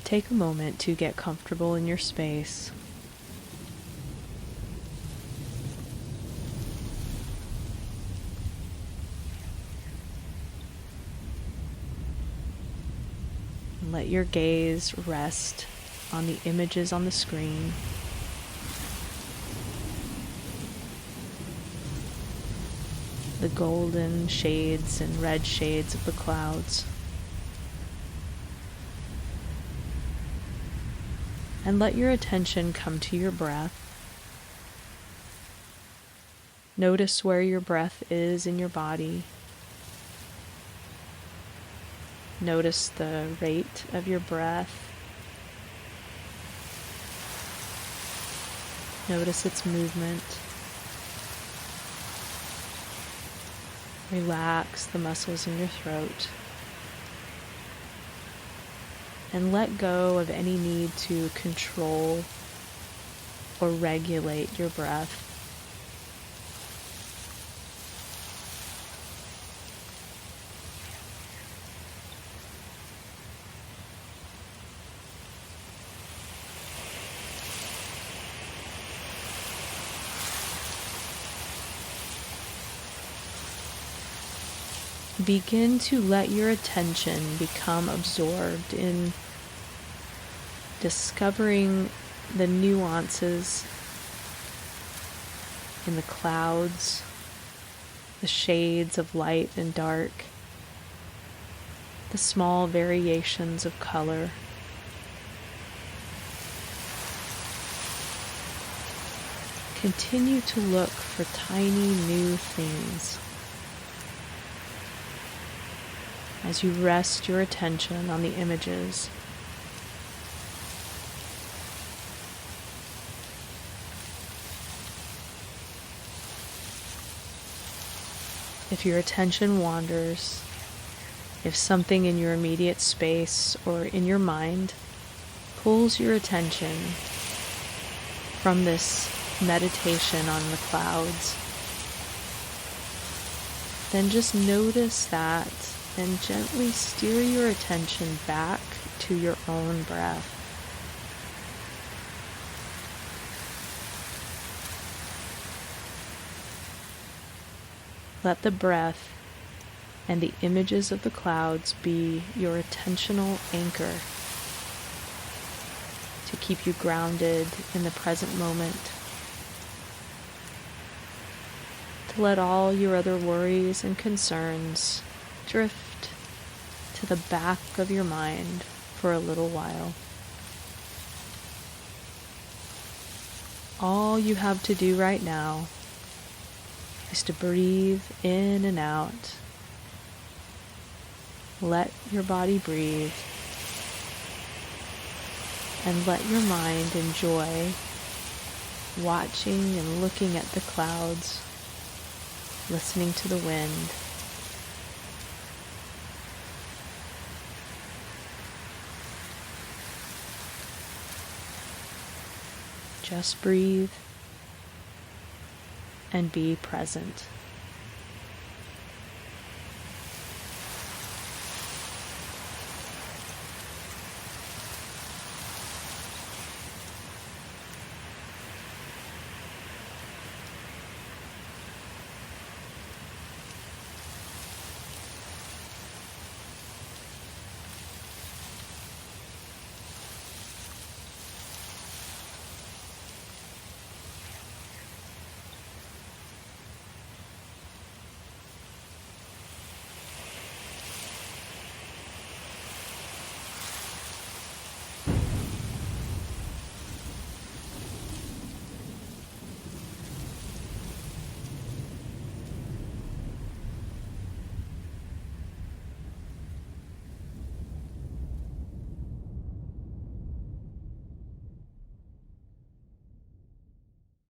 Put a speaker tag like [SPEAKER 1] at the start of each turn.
[SPEAKER 1] Take a moment to get comfortable in your space. Let your gaze rest on the images on the screen. The golden shades and red shades of the clouds. And let your attention come to your breath. Notice where your breath is in your body. Notice the rate of your breath. Notice its movement. Relax the muscles in your throat. And let go of any need to control or regulate your breath. Begin to let your attention become absorbed in discovering the nuances in the clouds, the shades of light and dark, the small variations of color. Continue to look for tiny new things. As you rest your attention on the images. If your attention wanders, if something in your immediate space or in your mind pulls your attention from this meditation on the clouds, then just notice that and gently steer your attention back to your own breath. Let the breath and the images of the clouds be your attentional anchor to keep you grounded in the present moment, to let all your other worries and concerns drift to the back of your mind for a little while. All you have to do right now is to breathe in and out. Let your body breathe and let your mind enjoy watching and looking at the clouds, listening to the wind. Just breathe and be present.